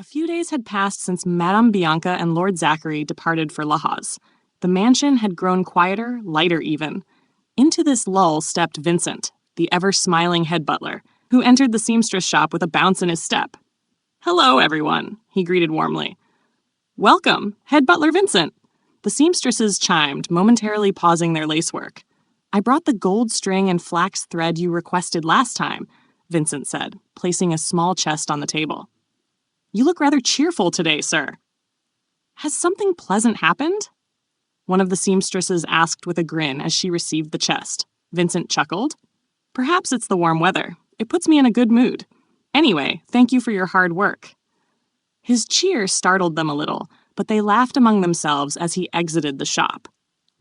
A few days had passed since Madame Bianca and Lord Zachary departed for Lahaz. The mansion had grown quieter, lighter even. Into this lull stepped Vincent, the ever-smiling head butler, who entered the seamstress shop with a bounce in his step. "Hello, everyone," he greeted warmly. "Welcome, head butler Vincent." The seamstresses chimed, momentarily pausing their lacework. "I brought the gold string and flax thread you requested last time," Vincent said, placing a small chest on the table. "You look rather cheerful today, sir." "Has something pleasant happened?" one of the seamstresses asked with a grin as she received the chest. Vincent chuckled. "Perhaps it's the warm weather. It puts me in a good mood. Anyway, thank you for your hard work." His cheer startled them a little, but they laughed among themselves as he exited the shop.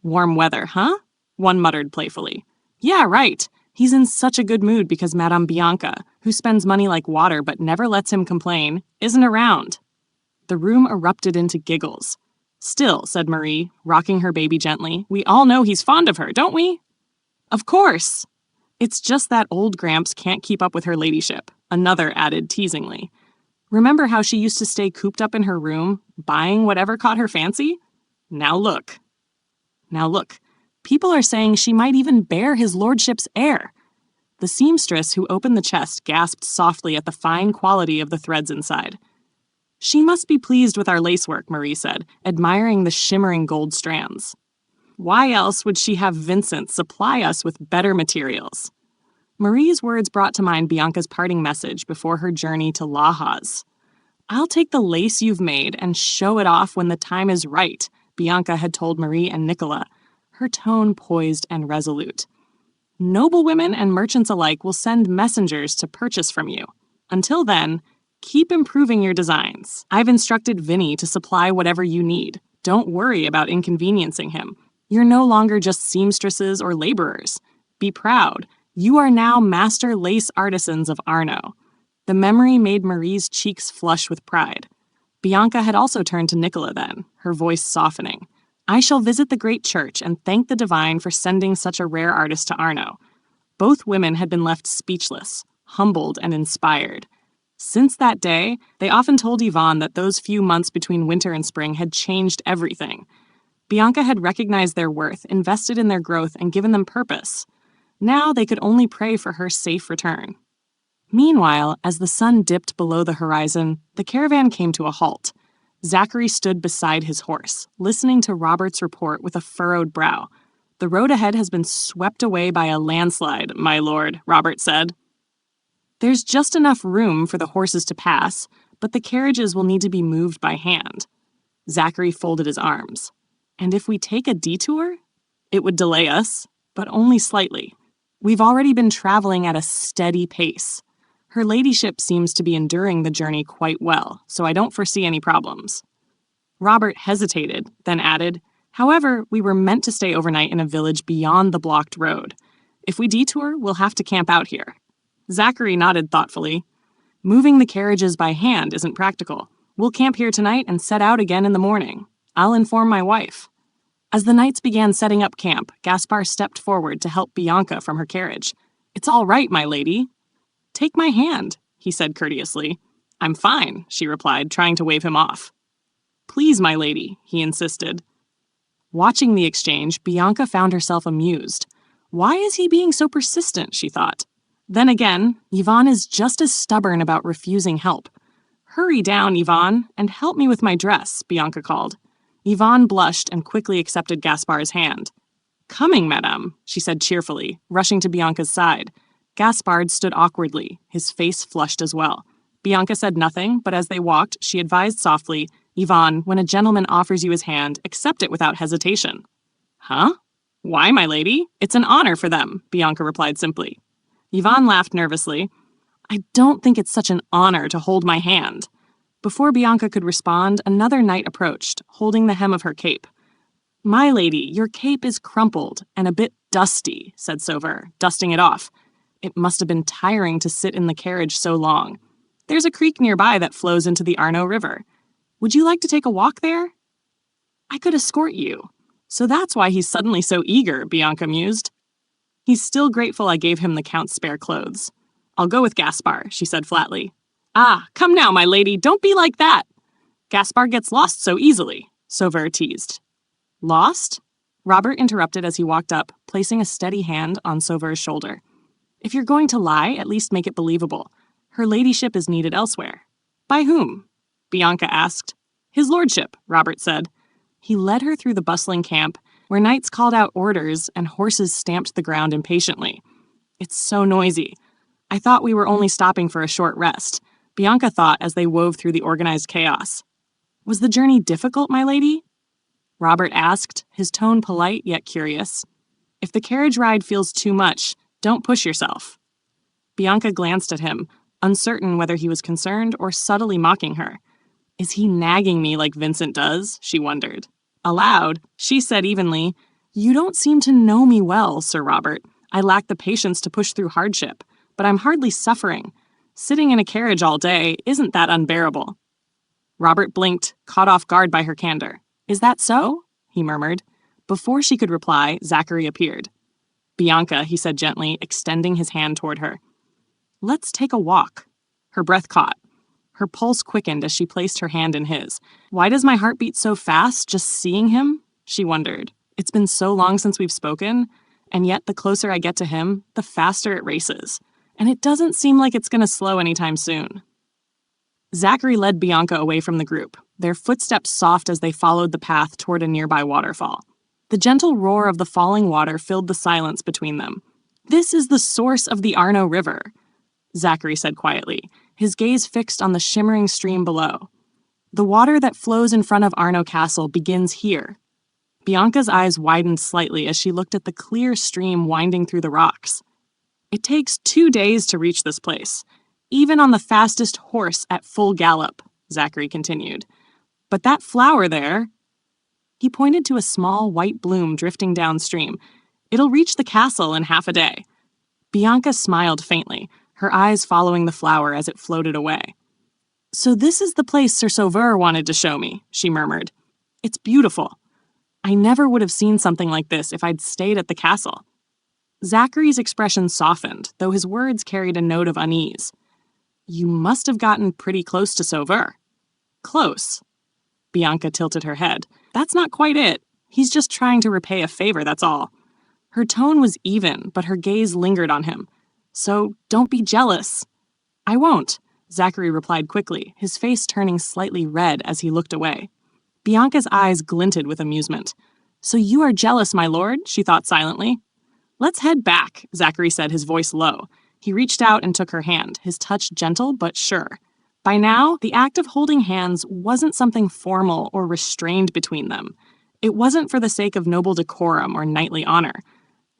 "Warm weather, huh?" one muttered playfully. "Yeah, right. He's in such a good mood because Madame Bianca, who spends money like water but never lets him complain, isn't around." The room erupted into giggles. "Still," said Marie, rocking her baby gently, "we all know he's fond of her, don't we?" "Of course!" "It's just that old Gramps can't keep up with her ladyship," another added teasingly. "Remember how she used to stay cooped up in her room, buying whatever caught her fancy? Now look. People are saying she might even bear his lordship's heir." The seamstress who opened the chest gasped softly at the fine quality of the threads inside. "She must be pleased with our lacework," Marie said, admiring the shimmering gold strands. "Why else would she have Vincent supply us with better materials?" Marie's words brought to mind Bianca's parting message before her journey to Lahaz. "I'll take the lace you've made and show it off when the time is right," Bianca had told Marie and Nicola, her tone poised and resolute. "Noblewomen and merchants alike will send messengers to purchase from you. Until then, keep improving your designs. I've instructed Vinny to supply whatever you need. Don't worry about inconveniencing him. You're no longer just seamstresses or laborers. Be proud. You are now master lace artisans of Arno." The memory made Marie's cheeks flush with pride. Bianca had also turned to Nicola then, her voice softening. "I shall visit the great church and thank the divine for sending such a rare artist to Arno." Both women had been left speechless, humbled and inspired. Since that day, they often told Yvonne that those few months between winter and spring had changed everything. Bianca had recognized their worth, invested in their growth, and given them purpose. Now they could only pray for her safe return. Meanwhile, as the sun dipped below the horizon, the caravan came to a halt. Zachary stood beside his horse, listening to Robert's report with a furrowed brow. "The road ahead has been swept away by a landslide, my lord," Robert said. "There's just enough room for the horses to pass, but the carriages will need to be moved by hand." Zachary folded his arms. "And if we take a detour? It would delay us, but only slightly. We've already been traveling at a steady pace. Her ladyship seems to be enduring the journey quite well, so I don't foresee any problems." Robert hesitated, then added, "However, we were meant to stay overnight in a village beyond the blocked road. If we detour, we'll have to camp out here." Zachary nodded thoughtfully. "Moving the carriages by hand isn't practical. We'll camp here tonight and set out again in the morning. I'll inform my wife." As the knights began setting up camp, Gaspar stepped forward to help Bianca from her carriage. "It's all right, my lady." "Take my hand," he said courteously. "I'm fine," she replied, trying to wave him off. "Please, my lady," he insisted. Watching the exchange, Bianca found herself amused. Why is he being so persistent, she thought. Then again, Yvonne is just as stubborn about refusing help. "Hurry down, Yvonne, and help me with my dress," Bianca called. Yvonne blushed and quickly accepted Gaspar's hand. "Coming, madame," she said cheerfully, rushing to Bianca's side. Gaspard stood awkwardly, his face flushed as well. Bianca said nothing, but as they walked, she advised softly, "Yvonne, when a gentleman offers you his hand, accept it without hesitation." "Huh? Why, my lady? It's an honor for them," Bianca replied simply. Yvonne laughed nervously. "I don't think it's such an honor to hold my hand." Before Bianca could respond, another knight approached, holding the hem of her cape. "My lady, your cape is crumpled and a bit dusty," said Sauveur, dusting it off. It must have been tiring to sit in the carriage so long. "There's a creek nearby that flows into the Arno River. Would you like to take a walk there?" "I could escort you." "So that's why he's suddenly so eager," Bianca mused. "He's still grateful I gave him the Count's spare clothes." "I'll go with Gaspar," she said flatly. Ah, come now, my lady, don't be like that. Gaspar gets lost so easily, Sauveur teased. Lost? Robert interrupted as he walked up, placing a steady hand on Sauveur's shoulder. If you're going to lie, at least make it believable. Her ladyship is needed elsewhere. By whom? Bianca asked. His lordship, Robert said. He led her through the bustling camp, where knights called out orders and horses stamped the ground impatiently. It's so noisy. I thought we were only stopping for a short rest, Bianca thought as they wove through the organized chaos. Was the journey difficult, my lady? Robert asked, his tone polite yet curious. If the carriage ride feels too much, don't push yourself. Bianca glanced at him, uncertain whether he was concerned or subtly mocking her. Is he nagging me like Vincent does? She wondered. Aloud, she said evenly, You don't seem to know me well, Sir Robert. I lack the patience to push through hardship, but I'm hardly suffering. Sitting in a carriage all day isn't that unbearable. Robert blinked, caught off guard by her candor. Is that so? He murmured. Before she could reply, Zachary appeared. Bianca, he said gently, extending his hand toward her. Let's take a walk. Her breath caught. Her pulse quickened as she placed her hand in his. Why does my heart beat so fast just seeing him? She wondered. It's been so long since we've spoken, and yet the closer I get to him, the faster it races. And it doesn't seem like it's going to slow anytime soon. Zachary led Bianca away from the group, their footsteps soft as they followed the path toward a nearby waterfall. The gentle roar of the falling water filled the silence between them. This is the source of the Arno River, Zachary said quietly, his gaze fixed on the shimmering stream below. The water that flows in front of Arno Castle begins here. Bianca's eyes widened slightly as she looked at the clear stream winding through the rocks. It takes 2 days to reach this place, even on the fastest horse at full gallop, Zachary continued. But that flower there... He pointed to a small white bloom drifting downstream. It'll reach the castle in half a day. Bianca smiled faintly, her eyes following the flower as it floated away. So this is the place Sir Sauveur wanted to show me, she murmured. It's beautiful. I never would have seen something like this if I'd stayed at the castle. Zachary's expression softened, though his words carried a note of unease. You must have gotten pretty close to Sauveur. Close. Bianca tilted her head. That's not quite it. He's just trying to repay a favor, that's all. Her tone was even, but her gaze lingered on him. So don't be jealous. I won't, Zachary replied quickly, his face turning slightly red as he looked away. Bianca's eyes glinted with amusement. So you are jealous, my lord, she thought silently. Let's head back, Zachary said, his voice low. He reached out and took her hand, his touch gentle but sure. By now, the act of holding hands wasn't something formal or restrained between them. It wasn't for the sake of noble decorum or knightly honor.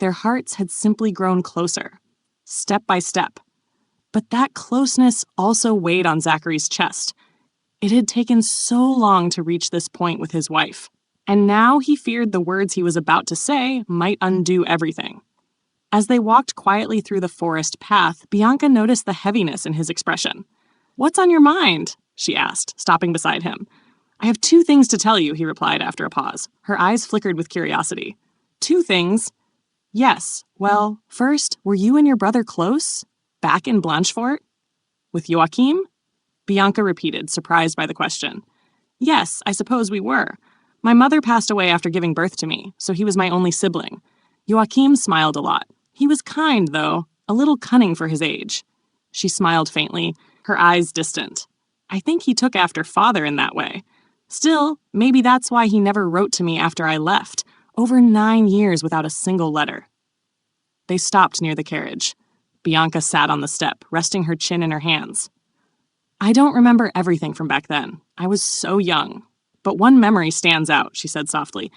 Their hearts had simply grown closer, step by step. But that closeness also weighed on Zachary's chest. It had taken so long to reach this point with his wife, and now he feared the words he was about to say might undo everything. As they walked quietly through the forest path, Bianca noticed the heaviness in his expression. What's on your mind? She asked, stopping beside him. I have 2 things to tell you, he replied after a pause. Her eyes flickered with curiosity. 2 things? Yes. Well, first, were you and your brother close? Back in Blanchefort? With Joachim? Bianca repeated, surprised by the question. Yes, I suppose we were. My mother passed away after giving birth to me, so he was my only sibling. Joachim smiled a lot. He was kind, though, a little cunning for his age. She smiled faintly, her eyes distant. I think he took after father in that way. Still, maybe that's why he never wrote to me after I left, over 9 years without a single letter. They stopped near the carriage. Bianca sat on the step, resting her chin in her hands. I don't remember everything from back then. I was so young. But one memory stands out, she said softly.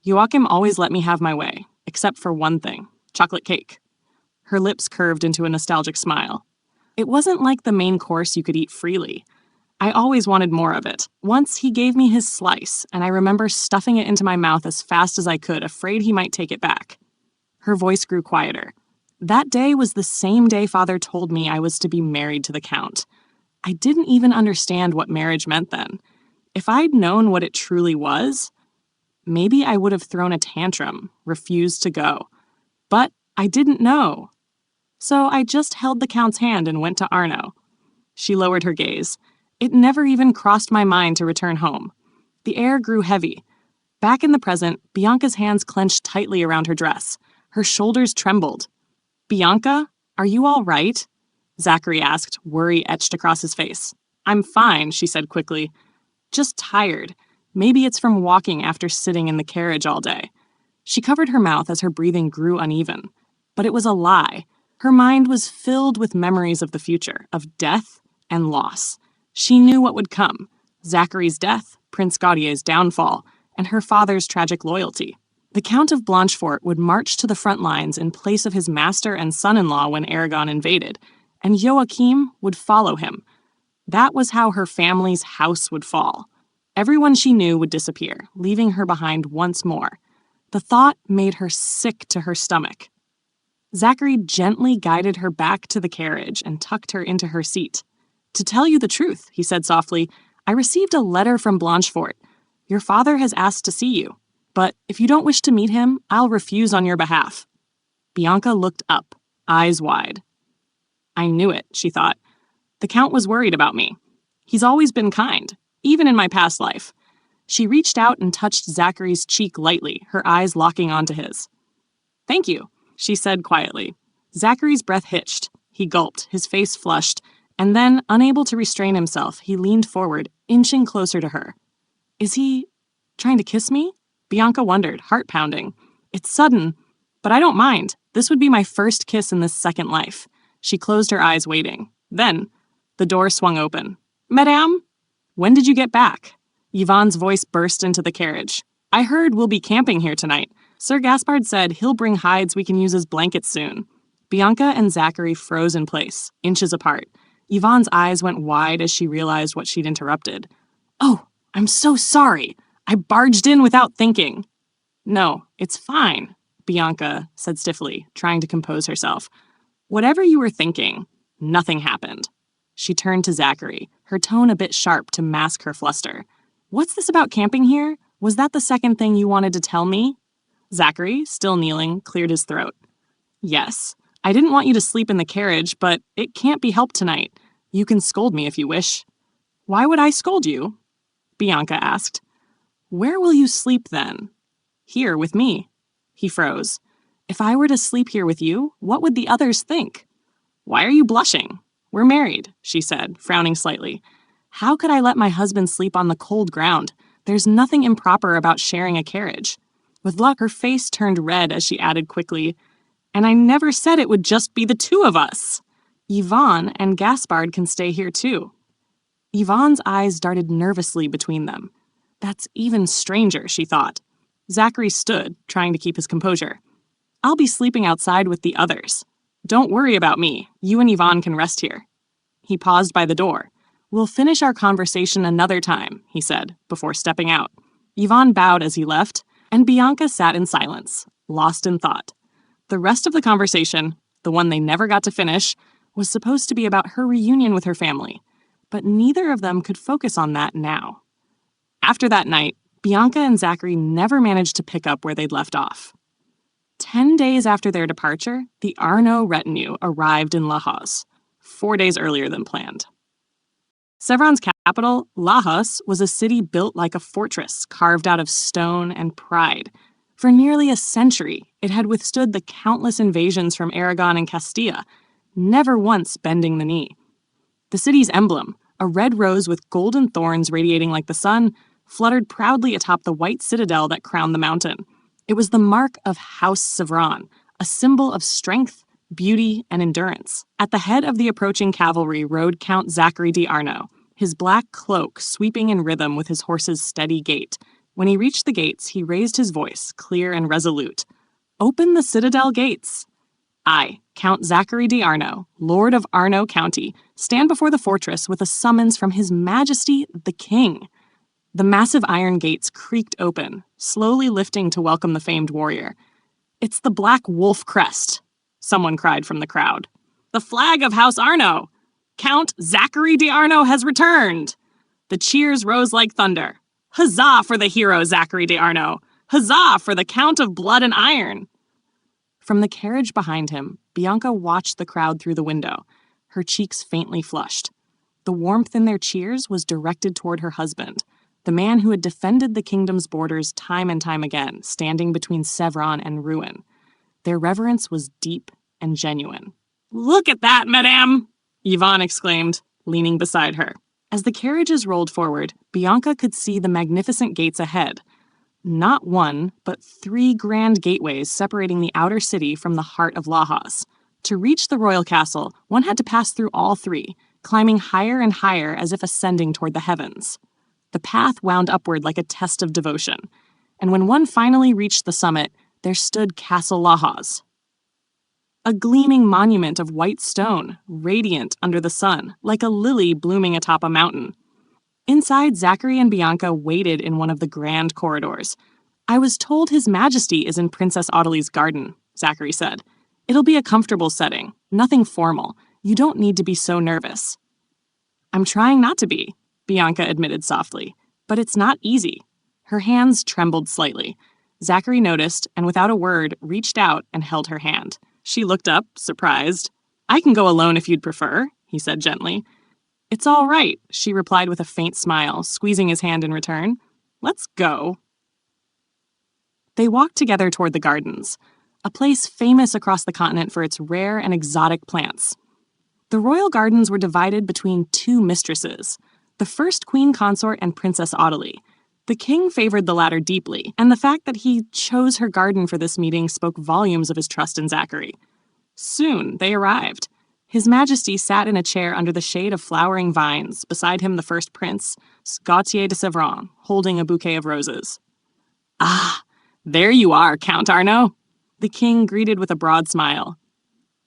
Joachim always let me have my way, except for one thing, chocolate cake. Her lips curved into a nostalgic smile. It wasn't like the main course you could eat freely. I always wanted more of it. Once he gave me his slice, and I remember stuffing it into my mouth as fast as I could, afraid he might take it back. Her voice grew quieter. That day was the same day Father told me I was to be married to the Count. I didn't even understand what marriage meant then. If I'd known what it truly was, maybe I would have thrown a tantrum, refused to go. But I didn't know. So I just held the Count's hand and went to Arno. She lowered her gaze. It never even crossed my mind to return home. The air grew heavy. Back in the present, Bianca's hands clenched tightly around her dress. Her shoulders trembled. "Bianca, are you all right?" Zachary asked, worry etched across his face. "I'm fine," she said quickly. "Just tired. Maybe it's from walking after sitting in the carriage all day." She covered her mouth as her breathing grew uneven. But it was a lie. Her mind was filled with memories of the future, of death and loss. She knew what would come: Zachary's death, Prince Gaudier's downfall, and her father's tragic loyalty. The Count of Blanchefort would march to the front lines in place of his master and son-in-law when Aragon invaded, and Joachim would follow him. That was how her family's house would fall. Everyone she knew would disappear, leaving her behind once more. The thought made her sick to her stomach. Zachary gently guided her back to the carriage and tucked her into her seat. "To tell you the truth," he said softly, "I received a letter from Blanchefort. Your father has asked to see you. But if you don't wish to meet him, I'll refuse on your behalf." Bianca looked up, eyes wide. "I knew it," she thought. "The Count was worried about me. He's always been kind, even in my past life." She reached out and touched Zachary's cheek lightly, her eyes locking onto his. "Thank you," she said quietly. Zachary's breath hitched. He gulped, his face flushed, and then, unable to restrain himself, he leaned forward, inching closer to her. "Is he trying to kiss me?" Bianca wondered, heart pounding. "It's sudden, but I don't mind. This would be my first kiss in this second life." She closed her eyes, waiting. Then, the door swung open. "Madame? When did you get back?" Yvonne's voice burst into the carriage. "I heard we'll be camping here tonight. Sir Gaspard said he'll bring hides we can use as blankets soon." Bianca and Zachary froze in place, inches apart. Yvonne's eyes went wide as she realized what she'd interrupted. "Oh, I'm so sorry. I barged in without thinking." "No, it's fine," Bianca said stiffly, trying to compose herself. "Whatever you were thinking, nothing happened." She turned to Zachary, her tone a bit sharp to mask her fluster. "What's this about camping here? Was that the second thing you wanted to tell me?" Zachary, still kneeling, cleared his throat. "Yes. I didn't want you to sleep in the carriage, but it can't be helped tonight. You can scold me if you wish." "Why would I scold you?" Bianca asked. "Where will you sleep then?" "Here, with me." He froze. "If I were to sleep here with you, what would the others think?" "Why are you blushing? We're married," she said, frowning slightly. "How could I let my husband sleep on the cold ground? There's nothing improper about sharing a carriage." With luck, her face turned red as she added quickly, "And I never said it would just be the two of us. Yvonne and Gaspard can stay here too." Yvonne's eyes darted nervously between them. That's even stranger, she thought. Zachary stood, trying to keep his composure. "I'll be sleeping outside with the others. Don't worry about me. You and Yvonne can rest here." He paused by the door. "We'll finish our conversation another time," he said, before stepping out. Yvonne bowed as he left, and Bianca sat in silence, lost in thought. The rest of the conversation, the one they never got to finish, was supposed to be about her reunion with her family, but neither of them could focus on that now. After that night, Bianca and Zachary never managed to pick up where they'd left off. 10 days after their departure, the Arnaud retinue arrived in Laos, 4 days earlier than planned. Sevron's capital, Laos, was a city built like a fortress, carved out of stone and pride. For nearly a century, it had withstood the countless invasions from Aragon and Castilla, never once bending the knee. The city's emblem, a red rose with golden thorns radiating like the sun, fluttered proudly atop the white citadel that crowned the mountain. It was the mark of House Sevron, a symbol of strength, beauty, and endurance. At the head of the approaching cavalry rode Count Zachary d'Arnaud, his black cloak sweeping in rhythm with his horse's steady gait. When he reached the gates, he raised his voice, clear and resolute. "Open the citadel gates. I, Count Zachary d'Arnaud, Lord of Arnaud County, stand before the fortress with a summons from His Majesty the King." The massive iron gates creaked open, slowly lifting to welcome the famed warrior. "It's the Black Wolf crest," someone cried from the crowd. "The flag of House Arnaud! Count Zachary d'Arnaud has returned!" The cheers rose like thunder. "Huzzah for the hero Zachary d'Arnaud! Huzzah for the Count of Blood and Iron!" From the carriage behind him, Bianca watched the crowd through the window, her cheeks faintly flushed. The warmth in their cheers was directed toward her husband, the man who had defended the kingdom's borders time and time again, standing between Sevron and ruin. Their reverence was deep and genuine. "Look at that, madame!" Yvonne exclaimed, leaning beside her. As the carriages rolled forward, Bianca could see the magnificent gates ahead. Not one, but 3 grand gateways separating the outer city from the heart of Lajas. To reach the royal castle, one had to pass through all 3, climbing higher and higher as if ascending toward the heavens. The path wound upward like a test of devotion, and when one finally reached the summit, there stood Castle Lajas. A gleaming monument of white stone, radiant under the sun, like a lily blooming atop a mountain. Inside, Zachary and Bianca waited in one of the grand corridors. "I was told His Majesty is in Princess Audley's garden," Zachary said. "It'll be a comfortable setting, nothing formal. You don't need to be so nervous." "I'm trying not to be," Bianca admitted softly, "but it's not easy." Her hands trembled slightly. Zachary noticed, and without a word, reached out and held her hand. She looked up, surprised. "I can go alone if you'd prefer," he said gently. "It's all right," she replied with a faint smile, squeezing his hand in return. "Let's go." They walked together toward the gardens, a place famous across the continent for its rare and exotic plants. The royal gardens were divided between 2 mistresses, the first queen consort and Princess Audley. The king favored the latter deeply, and the fact that he chose her garden for this meeting spoke volumes of his trust in Zachary. Soon they arrived. His Majesty sat in a chair under the shade of flowering vines, beside him the first prince, Gautier de Sevron, holding a bouquet of roses. "Ah, there you are, Count Arnaud," the king greeted with a broad smile.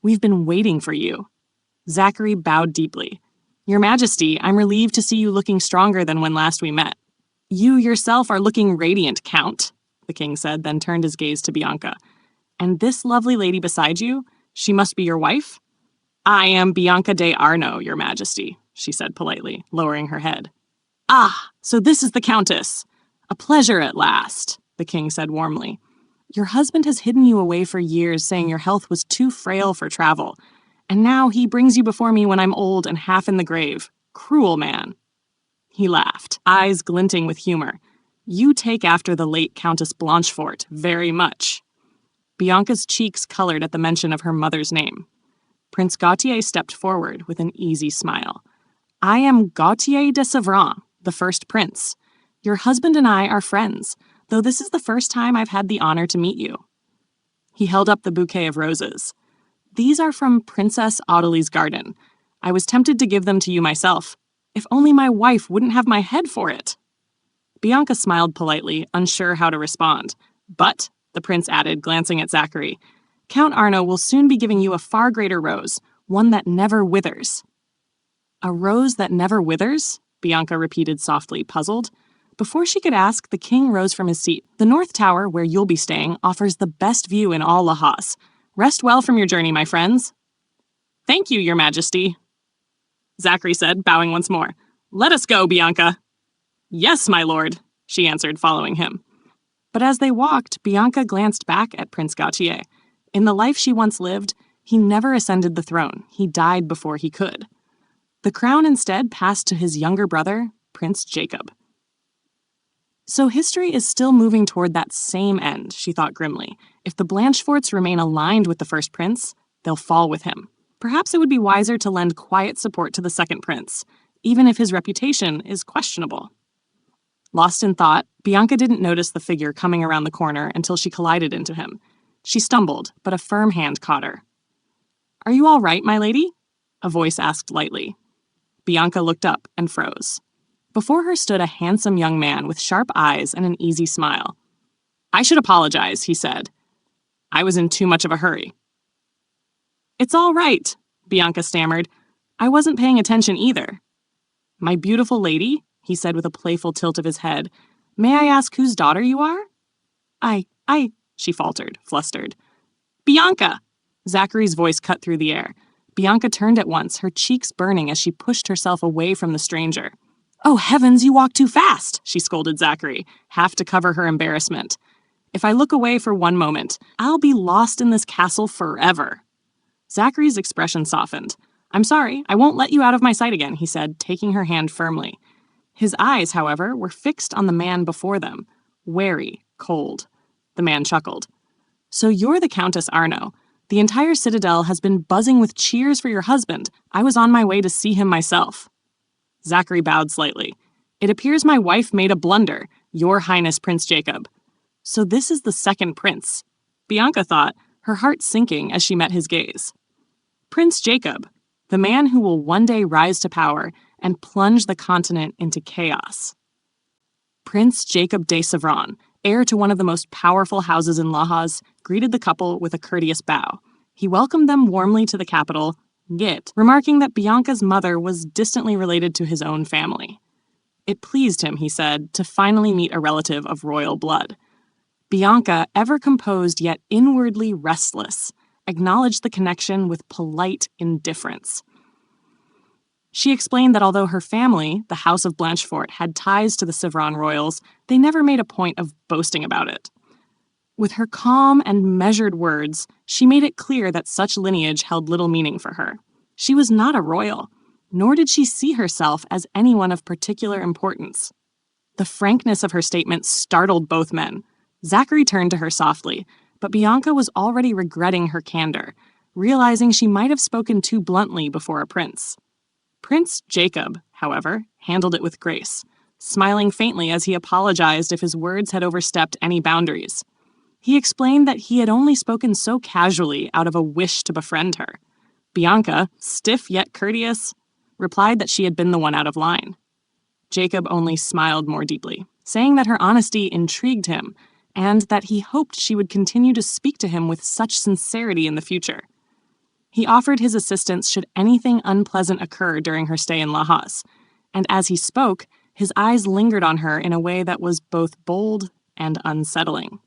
"We've been waiting for you." Zachary bowed deeply. "Your Majesty, I'm relieved to see you looking stronger than when last we met." "You yourself are looking radiant, Count," the king said, then turned his gaze to Bianca. "And this lovely lady beside you, she must be your wife?" "I am Bianca de Arnaud, your Majesty," she said politely, lowering her head. "Ah, so this is the Countess. A pleasure at last," the king said warmly. "Your husband has hidden you away for years, saying your health was too frail for travel. And now he brings you before me when I'm old and half in the grave. Cruel man." He laughed, eyes glinting with humor. "You take after the late Countess Blanchefort very much." Bianca's cheeks colored at the mention of her mother's name. Prince Gautier stepped forward with an easy smile. "I am Gautier de Sevron, the first prince. Your husband and I are friends, though this is the first time I've had the honor to meet you." He held up the bouquet of roses. "These are from Princess Audley's garden. I was tempted to give them to you myself. If only my wife wouldn't have my head for it." Bianca smiled politely, unsure how to respond. "But," the prince added, glancing at Zachary, "Count Arnaud will soon be giving you a far greater rose, one that never withers." "A rose that never withers?" Bianca repeated softly, puzzled. Before she could ask, the king rose from his seat. "The North Tower, where you'll be staying, offers the best view in all Lajas. Rest well from your journey, my friends." "Thank you, your Majesty," Zachary said, bowing once more. "Let us go, Bianca." "Yes, my lord," she answered, following him. But as they walked, Bianca glanced back at Prince Gautier. In the life she once lived, he never ascended the throne. He died before he could. The crown instead passed to his younger brother, Prince Jacob. So history is still moving toward that same end, she thought grimly. If the Blancheforts remain aligned with the first prince, they'll fall with him. Perhaps it would be wiser to lend quiet support to the second prince, even if his reputation is questionable. Lost in thought, Bianca didn't notice the figure coming around the corner until she collided into him. She stumbled, but a firm hand caught her. "Are you all right, my lady?" a voice asked lightly. Bianca looked up and froze. Before her stood a handsome young man with sharp eyes and an easy smile. "I should apologize," he said. "I was in too much of a hurry." "It's all right," Bianca stammered. "I wasn't paying attention either." "My beautiful lady," he said with a playful tilt of his head, "may I ask whose daughter you are?" I, she faltered, flustered. "Bianca!" Zachary's voice cut through the air. Bianca turned at once, her cheeks burning as she pushed herself away from the stranger. "Oh, heavens, you walk too fast," she scolded Zachary, half to cover her embarrassment. "If I look away for one moment, I'll be lost in this castle forever." Zachary's expression softened. "I'm sorry, I won't let you out of my sight again," he said, taking her hand firmly. His eyes, however, were fixed on the man before them, wary, cold. The man chuckled. "So you're the Countess Arno. The entire citadel has been buzzing with cheers for your husband. I was on my way to see him myself." Zachary bowed slightly. "It appears my wife made a blunder, Your Highness Prince Jacob." "So this is the second prince," Bianca thought, her heart sinking as she met his gaze. "Prince Jacob, the man who will one day rise to power and plunge the continent into chaos." Prince Jacob de Sevron, heir to one of the most powerful houses in Lajas, greeted the couple with a courteous bow. He welcomed them warmly to the capital, yet remarking that Bianca's mother was distantly related to his own family. It pleased him, he said, to finally meet a relative of royal blood. Bianca, ever composed yet inwardly restless, acknowledged the connection with polite indifference. She explained that although her family, the House of Blanchefort, had ties to the Sevron royals, they never made a point of boasting about it. With her calm and measured words, she made it clear that such lineage held little meaning for her. She was not a royal, nor did she see herself as anyone of particular importance. The frankness of her statement startled both men. Zachary turned to her softly, but Bianca was already regretting her candor, realizing she might have spoken too bluntly before a prince. Prince Jacob, however, handled it with grace, smiling faintly as he apologized if his words had overstepped any boundaries. He explained that he had only spoken so casually out of a wish to befriend her. Bianca, stiff yet courteous, replied that she had been the one out of line. Jacob only smiled more deeply, saying that her honesty intrigued him, and that he hoped she would continue to speak to him with such sincerity in the future. He offered his assistance should anything unpleasant occur during her stay in Lajas, and as he spoke, his eyes lingered on her in a way that was both bold and unsettling.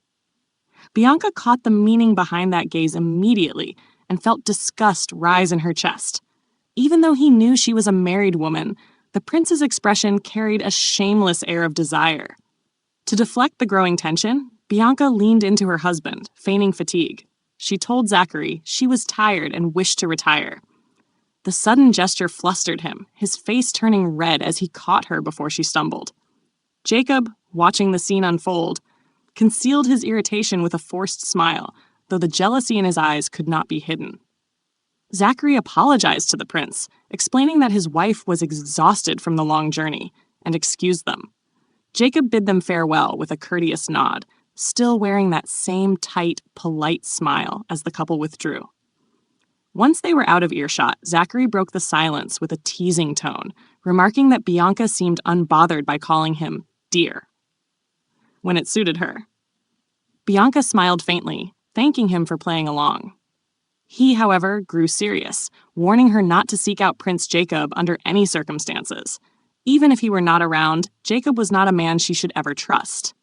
Bianca caught the meaning behind that gaze immediately and felt disgust rise in her chest. Even though he knew she was a married woman, the prince's expression carried a shameless air of desire. To deflect the growing tension, Bianca leaned into her husband, feigning fatigue. She told Zachary she was tired and wished to retire. The sudden gesture flustered him, his face turning red as he caught her before she stumbled. Jacob, watching the scene unfold, concealed his irritation with a forced smile, though the jealousy in his eyes could not be hidden. Zachary apologized to the prince, explaining that his wife was exhausted from the long journey, and excused them. Jacob bid them farewell with a courteous nod, still wearing that same tight, polite smile as the couple withdrew. Once they were out of earshot, Zachary broke the silence with a teasing tone, remarking that Bianca seemed unbothered by calling him dear, when it suited her. Bianca smiled faintly, thanking him for playing along. He, however, grew serious, warning her not to seek out Prince Jacob under any circumstances. Even if he were not around, Jacob was not a man she should ever trust.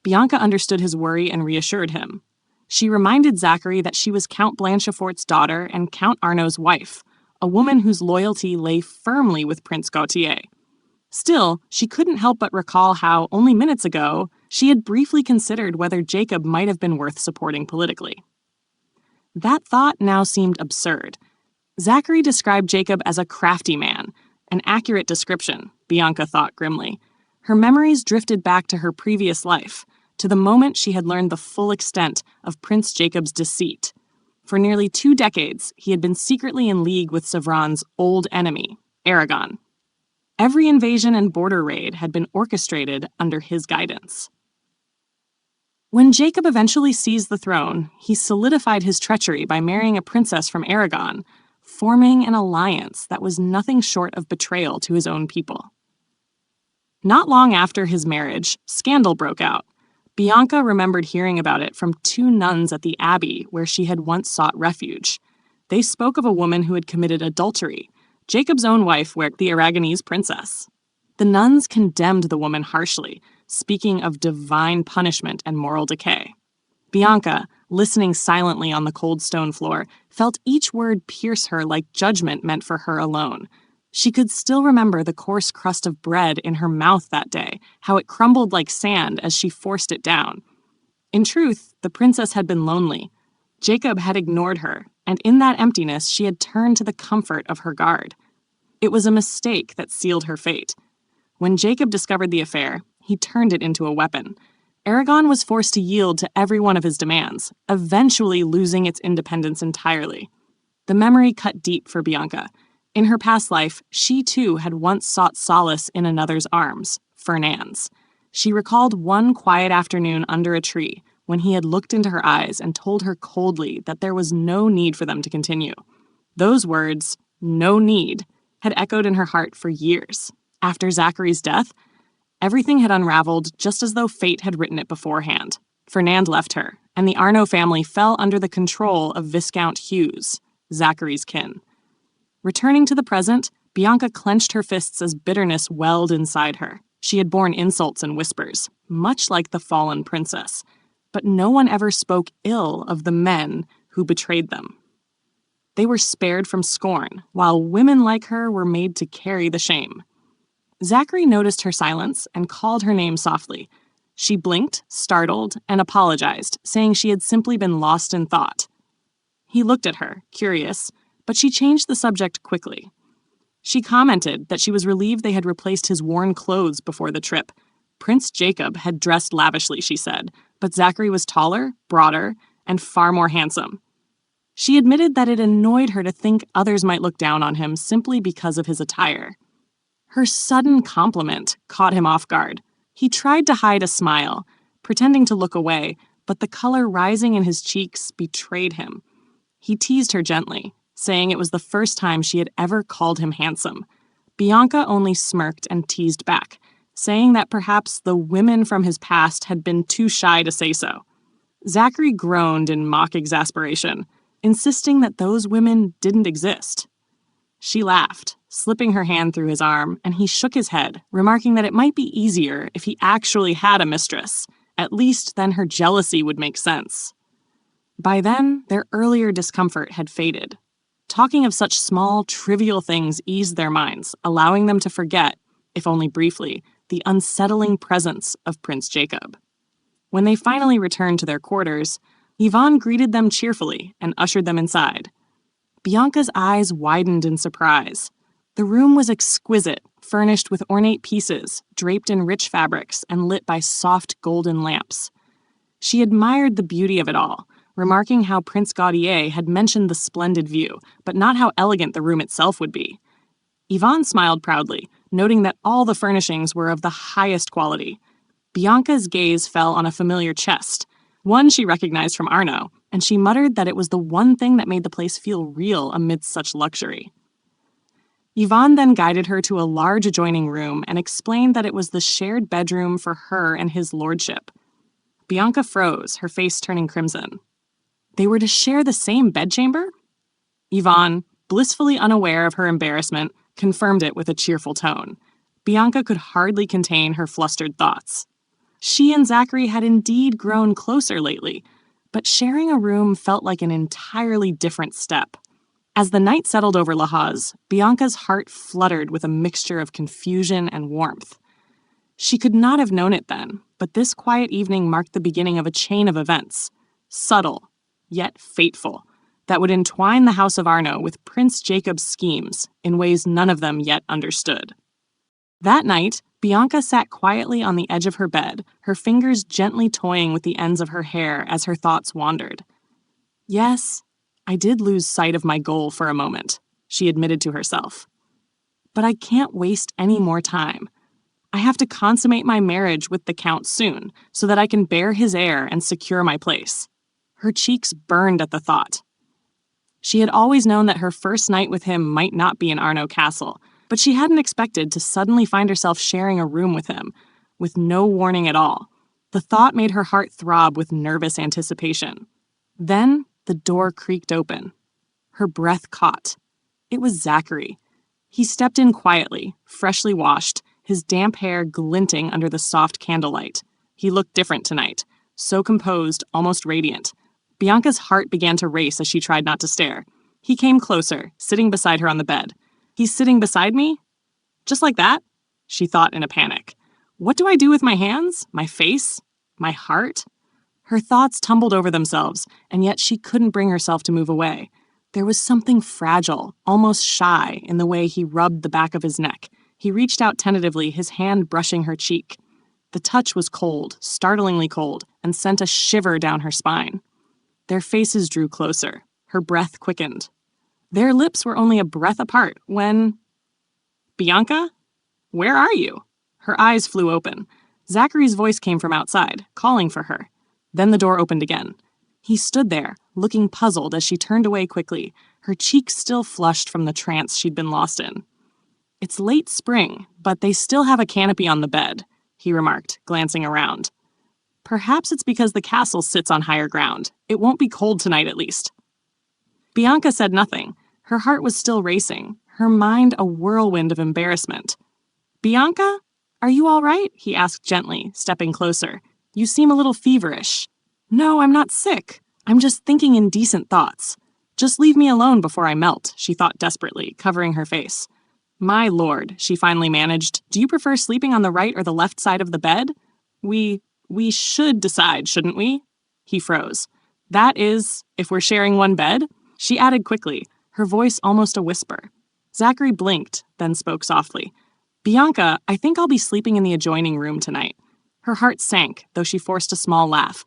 Bianca understood his worry and reassured him. She reminded Zachary that she was Count Blanchefort's daughter and Count Arno's wife, a woman whose loyalty lay firmly with Prince Gautier. Still, she couldn't help but recall how, only minutes ago, she had briefly considered whether Jacob might have been worth supporting politically. That thought now seemed absurd. Zachary described Jacob as a crafty man, an accurate description, Bianca thought grimly. Her memories drifted back to her previous life, to the moment she had learned the full extent of Prince Jacob's deceit. For nearly 2 decades, he had been secretly in league with Sevron's old enemy, Aragon. Every invasion and border raid had been orchestrated under his guidance. When Jacob eventually seized the throne, he solidified his treachery by marrying a princess from Aragon, forming an alliance that was nothing short of betrayal to his own people. Not long after his marriage, scandal broke out. Bianca remembered hearing about it from 2 nuns at the abbey where she had once sought refuge. They spoke of a woman who had committed adultery. Jacob's own wife were the Aragonese princess. The nuns condemned the woman harshly, speaking of divine punishment and moral decay. Bianca, listening silently on the cold stone floor, felt each word pierce her like judgment meant for her alone. She could still remember the coarse crust of bread in her mouth that day, how it crumbled like sand as she forced it down. In truth, the princess had been lonely. Jacob had ignored her, and in that emptiness she had turned to the comfort of her guard. It was a mistake that sealed her fate. When Jacob discovered the affair, he turned it into a weapon. Aragon was forced to yield to every one of his demands, eventually losing its independence entirely. The memory cut deep for Bianca. In her past life, she too had once sought solace in another's arms, Fernand's. She recalled one quiet afternoon under a tree when he had looked into her eyes and told her coldly that there was no need for them to continue. Those words, "no need," had echoed in her heart for years. After Zachary's death, everything had unraveled just as though fate had written it beforehand. Fernand left her, and the Arnaud family fell under the control of Viscount Hughes, Zachary's kin. Returning to the present, Bianca clenched her fists as bitterness welled inside her. She had borne insults and whispers, much like the fallen princess, but no one ever spoke ill of the men who betrayed them. They were spared from scorn, while women like her were made to carry the shame. Zachary noticed her silence and called her name softly. She blinked, startled, and apologized, saying she had simply been lost in thought. He looked at her, curious, but she changed the subject quickly. She commented that she was relieved they had replaced his worn clothes before the trip. Prince Jacob had dressed lavishly, she said, but Zachary was taller, broader, and far more handsome. She admitted that it annoyed her to think others might look down on him simply because of his attire. Her sudden compliment caught him off guard. He tried to hide a smile, pretending to look away, but the color rising in his cheeks betrayed him. He teased her gently, saying it was the first time she had ever called him handsome. Bianca only smirked and teased back, saying that perhaps the women from his past had been too shy to say so. Zachary groaned in mock exasperation, insisting that those women didn't exist. She laughed, slipping her hand through his arm, and he shook his head, remarking that it might be easier if he actually had a mistress. At least then her jealousy would make sense. By then, their earlier discomfort had faded. Talking of such small, trivial things eased their minds, allowing them to forget, if only briefly, the unsettling presence of Prince Jacob. When they finally returned to their quarters, Yvonne greeted them cheerfully and ushered them inside. Bianca's eyes widened in surprise. The room was exquisite, furnished with ornate pieces, draped in rich fabrics, and lit by soft golden lamps. She admired the beauty of it all, remarking how Prince Gaudier had mentioned the splendid view, but not how elegant the room itself would be. Yvonne smiled proudly, noting that all the furnishings were of the highest quality. Bianca's gaze fell on a familiar chest, one she recognized from Arnaud, and she muttered that it was the one thing that made the place feel real amidst such luxury. Yvonne then guided her to a large adjoining room and explained that it was the shared bedroom for her and his lordship. Bianca froze, her face turning crimson. They were to share the same bedchamber? Yvonne, blissfully unaware of her embarrassment, confirmed it with a cheerful tone. Bianca could hardly contain her flustered thoughts. She and Zachary had indeed grown closer lately, but sharing a room felt like an entirely different step. As the night settled over La Haze, Bianca's heart fluttered with a mixture of confusion and warmth. She could not have known it then, but this quiet evening marked the beginning of a chain of events, subtle, yet fateful, that would entwine the House of Arnaud with Prince Jacob's schemes in ways none of them yet understood. That night, Bianca sat quietly on the edge of her bed, her fingers gently toying with the ends of her hair as her thoughts wandered. Yes, I did lose sight of my goal for a moment, she admitted to herself. But I can't waste any more time. I have to consummate my marriage with the Count soon, so that I can bear his heir and secure my place. Her cheeks burned at the thought. She had always known that her first night with him might not be in Arnaud Castle, but she hadn't expected to suddenly find herself sharing a room with him, with no warning at all. The thought made her heart throb with nervous anticipation. Then the door creaked open. Her breath caught. It was Zachary. He stepped in quietly, freshly washed, his damp hair glinting under the soft candlelight. He looked different tonight, so composed, almost radiant. Bianca's heart began to race as she tried not to stare. He came closer, sitting beside her on the bed. He's sitting beside me? Just like that? She thought in a panic. What do I do with my hands? My face? My heart? Her thoughts tumbled over themselves, and yet she couldn't bring herself to move away. There was something fragile, almost shy, in the way he rubbed the back of his neck. He reached out tentatively, his hand brushing her cheek. The touch was cold, startlingly cold, and sent a shiver down her spine. Their faces drew closer. Her breath quickened. Their lips were only a breath apart when... Bianca? Where are you? Her eyes flew open. Zachary's voice came from outside, calling for her. Then the door opened again. He stood there, looking puzzled as she turned away quickly, her cheeks still flushed from the trance she'd been lost in. It's late spring, but they still have a canopy on the bed, he remarked, glancing around. Perhaps it's because the castle sits on higher ground. It won't be cold tonight, at least. Bianca said nothing. Her heart was still racing, her mind a whirlwind of embarrassment. Bianca? Are you all right? He asked gently, stepping closer. You seem a little feverish. No, I'm not sick. I'm just thinking indecent thoughts. Just leave me alone before I melt, she thought desperately, covering her face. My lord, she finally managed, do you prefer sleeping on the right or the left side of the bed? We should decide, shouldn't we? He froze. That is, if we're sharing one bed? She added quickly, her voice almost a whisper. Zachary blinked, then spoke softly. Bianca, I think I'll be sleeping in the adjoining room tonight. Her heart sank, though she forced a small laugh.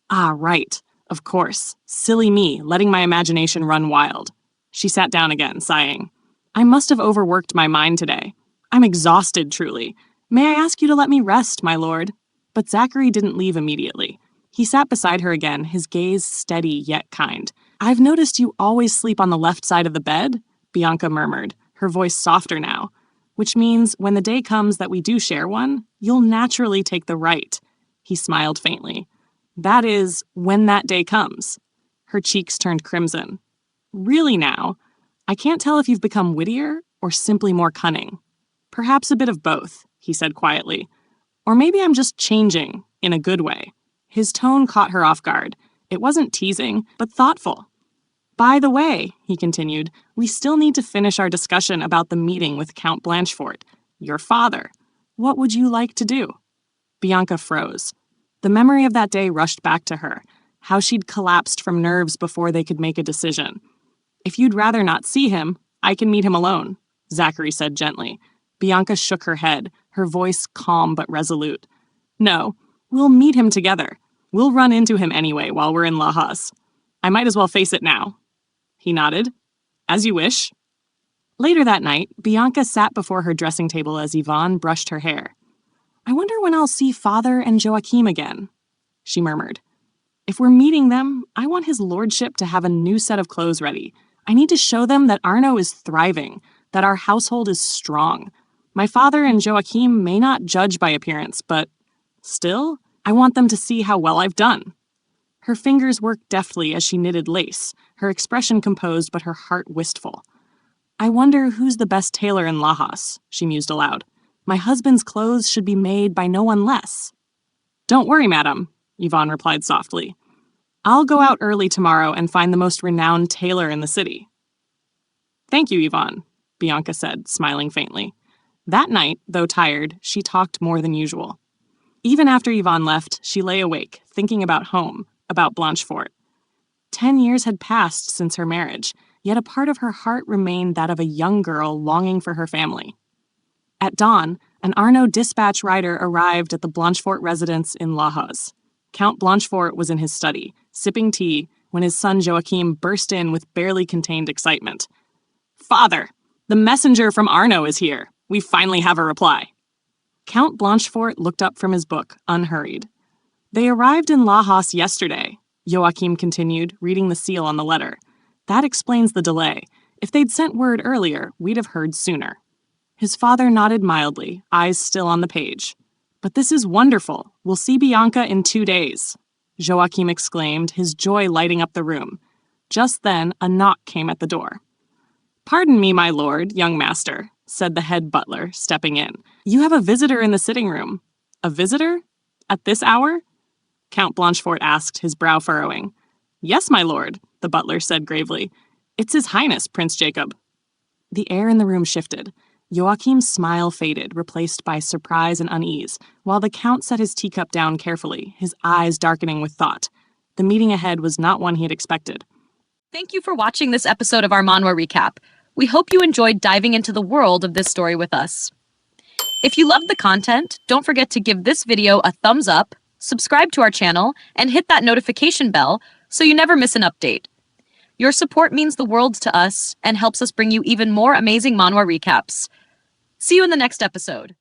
Ah, right. Of course. Silly me, letting my imagination run wild. She sat down again, sighing. I must have overworked my mind today. I'm exhausted, truly. May I ask you to let me rest, my lord? But Zachary didn't leave immediately. He sat beside her again, his gaze steady yet kind. I've noticed you always sleep on the left side of the bed, Bianca murmured, her voice softer now. Which means when the day comes that we do share one, you'll naturally take the right. He smiled faintly. That is, when that day comes. Her cheeks turned crimson. Really now? I can't tell if you've become wittier or simply more cunning. Perhaps a bit of both, he said quietly. Or maybe I'm just changing, in a good way. His tone caught her off guard. It wasn't teasing, but thoughtful. By the way, he continued, we still need to finish our discussion about the meeting with Count Blanchefort, your father. What would you like to do? Bianca froze. The memory of that day rushed back to her, how she'd collapsed from nerves before they could make a decision. If you'd rather not see him, I can meet him alone, Zachary said gently. Bianca shook her head, her voice calm but resolute. No, we'll meet him together. We'll run into him anyway while we're in Lajas. I might as well face it now. He nodded. As you wish. Later that night, Bianca sat before her dressing table as Yvonne brushed her hair. I wonder when I'll see Father and Joachim again, she murmured. If we're meeting them, I want his lordship to have a new set of clothes ready. I need to show them that Arno is thriving, that our household is strong. My father and Joachim may not judge by appearance, but still, I want them to see how well I've done. Her fingers worked deftly as she knitted lace, her expression composed but her heart wistful. I wonder who's the best tailor in Lajas, she mused aloud. My husband's clothes should be made by no one less. Don't worry, madam, Yvonne replied softly. I'll go out early tomorrow and find the most renowned tailor in the city. Thank you, Yvonne, Bianca said, smiling faintly. That night, though tired, she talked more than usual. Even after Yvonne left, she lay awake, thinking about home, about Blanchefort. 10 years had passed since her marriage, yet a part of her heart remained that of a young girl longing for her family. At dawn, an Arno dispatch rider arrived at the Blanchefort residence in Lajas. Count Blanchefort was in his study, sipping tea, when his son Joachim burst in with barely contained excitement. Father, the messenger from Arno is here. We finally have a reply. Count Blanchefort looked up from his book, unhurried. They arrived in Lajas yesterday, Joachim continued, reading the seal on the letter. That explains the delay. If they'd sent word earlier, we'd have heard sooner. His father nodded mildly, eyes still on the page. But this is wonderful. We'll see Bianca in 2 days, Joachim exclaimed, his joy lighting up the room. Just then, a knock came at the door. Pardon me, my lord, young master, said the head butler, stepping in. You have a visitor in the sitting room. A visitor? At this hour? Count Blanchefort asked, his brow furrowing. Yes, my lord, the butler said gravely. It's His Highness, Prince Jacob. The air in the room shifted. Joachim's smile faded, replaced by surprise and unease, while the Count set his teacup down carefully, his eyes darkening with thought. The meeting ahead was not one he had expected. Thank you for watching this episode of our manhwa recap. We hope you enjoyed diving into the world of this story with us. If you loved the content, don't forget to give this video a thumbs up, subscribe to our channel, and hit that notification bell so you never miss an update. Your support means the world to us and helps us bring you even more amazing manhwa recaps. See you in the next episode.